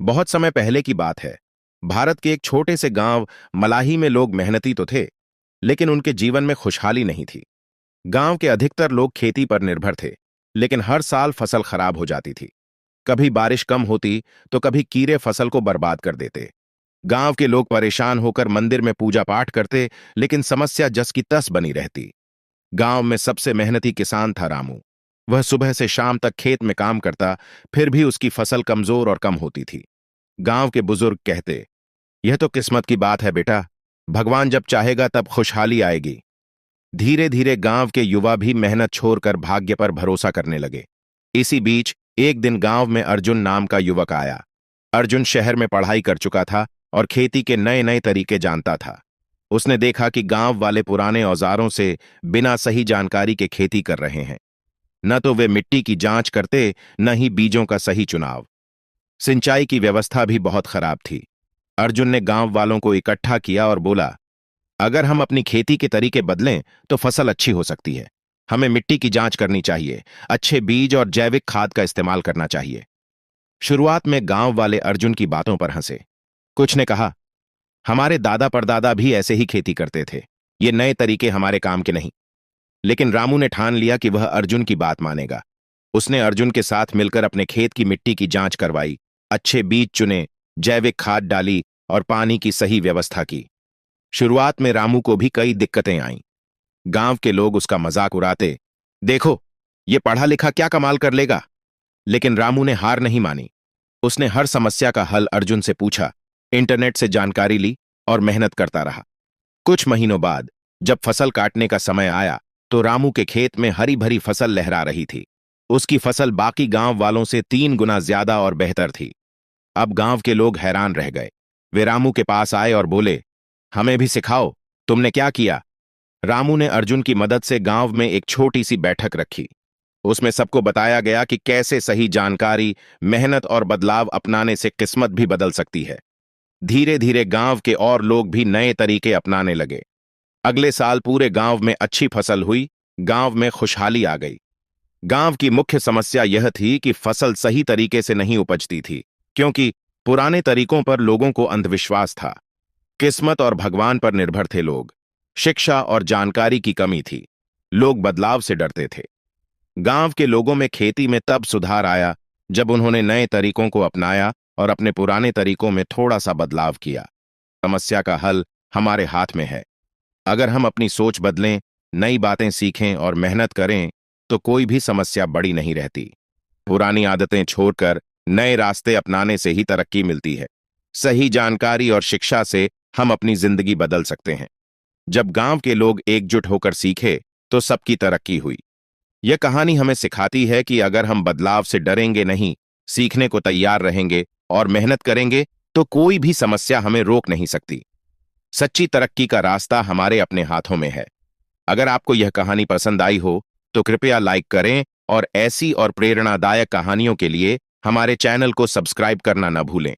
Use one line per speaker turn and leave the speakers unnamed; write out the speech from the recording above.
बहुत समय पहले की बात है। भारत के एक छोटे से गांव मलाही में लोग मेहनती तो थे, लेकिन उनके जीवन में खुशहाली नहीं थी। गांव के अधिकतर लोग खेती पर निर्भर थे, लेकिन हर साल फसल खराब हो जाती थी। कभी बारिश कम होती तो कभी कीड़े फसल को बर्बाद कर देते। गांव के लोग परेशान होकर मंदिर में पूजा पाठ करते, लेकिन समस्या जस की तस बनी रहती। गांव में सबसे मेहनती किसान था रामू। वह सुबह से शाम तक खेत में काम करता, फिर भी उसकी फसल कमजोर और कम होती थी। गांव के बुजुर्ग कहते, यह तो किस्मत की बात है बेटा, भगवान जब चाहेगा तब खुशहाली आएगी। धीरे धीरे गांव के युवा भी मेहनत छोड़कर भाग्य पर भरोसा करने लगे। इसी बीच एक दिन गांव में अर्जुन नाम का युवक आया। अर्जुन शहर में पढ़ाई कर चुका था और खेती के नए नए तरीके जानता था। उसने देखा कि गांव वाले पुराने औजारों से बिना सही जानकारी के खेती कर रहे हैं। न तो वे मिट्टी की जांच करते, न ही बीजों का सही चुनाव। सिंचाई की व्यवस्था भी बहुत खराब थी। अर्जुन ने गांव वालों को इकट्ठा किया और बोला, अगर हम अपनी खेती के तरीके बदलें तो फसल अच्छी हो सकती है। हमें मिट्टी की जांच करनी चाहिए, अच्छे बीज और जैविक खाद का इस्तेमाल करना चाहिए। शुरुआत में गांव वाले अर्जुन की बातों पर हंसे। कुछ ने कहा, हमारे दादा परदादा भी ऐसे ही खेती करते थे, ये नए तरीके हमारे काम के नहीं। लेकिन रामू ने ठान लिया कि वह अर्जुन की बात मानेगा। उसने अर्जुन के साथ मिलकर अपने खेत की मिट्टी की जांच करवाई, अच्छे बीज चुने, जैविक खाद डाली और पानी की सही व्यवस्था की। शुरुआत में रामू को भी कई दिक्कतें आईं। गांव के लोग उसका मजाक उड़ाते, देखो ये पढ़ा लिखा क्या कमाल कर लेगा। लेकिन रामू ने हार नहीं मानी। उसने हर समस्या का हल अर्जुन से पूछा, इंटरनेट से जानकारी ली और मेहनत करता रहा। कुछ महीनों बाद जब फसल काटने का समय आया तो रामू के खेत में हरी भरी फसल लहरा रही थी। उसकी फसल बाकी गांव वालों से 3 गुना ज्यादा और बेहतर थी। अब गांव के लोग हैरान रह गए। वे रामू के पास आए और बोले, हमें भी सिखाओ, तुमने क्या किया। रामू ने अर्जुन की मदद से गांव में एक छोटी सी बैठक रखी। उसमें सबको बताया गया कि कैसे सही जानकारी, मेहनत और बदलाव अपनाने से किस्मत भी बदल सकती है। धीरे धीरे गांव के और लोग भी नए तरीके अपनाने लगे। अगले साल पूरे गांव में अच्छी फसल हुई, गांव में खुशहाली आ गई। गांव की मुख्य समस्या यह थी कि फसल सही तरीके से नहीं उपजती थी, क्योंकि पुराने तरीकों पर लोगों को अंधविश्वास था। किस्मत और भगवान पर निर्भर थे लोग। शिक्षा और जानकारी की कमी थी। लोग बदलाव से डरते थे। गांव के लोगों में खेती में तब सुधार आया जब उन्होंने नए तरीकों को अपनाया और अपने पुराने तरीकों में थोड़ा सा बदलाव किया। समस्या का हल हमारे हाथ में है। अगर हम अपनी सोच बदलें, नई बातें सीखें और मेहनत करें तो कोई भी समस्या बड़ी नहीं रहती। पुरानी आदतें छोड़कर नए रास्ते अपनाने से ही तरक्की मिलती है। सही जानकारी और शिक्षा से हम अपनी जिंदगी बदल सकते हैं। जब गांव के लोग एकजुट होकर सीखे तो सबकी तरक्की हुई। यह कहानी हमें सिखाती है कि अगर हम बदलाव से डरेंगे नहीं, सीखने को तैयार रहेंगे और मेहनत करेंगे तो कोई भी समस्या हमें रोक नहीं सकती। सच्ची तरक्की का रास्ता हमारे अपने हाथों में है। अगर आपको यह कहानी पसंद आई हो तो कृपया लाइक करें और ऐसी और प्रेरणादायक कहानियों के लिए हमारे चैनल को सब्सक्राइब करना न भूलें।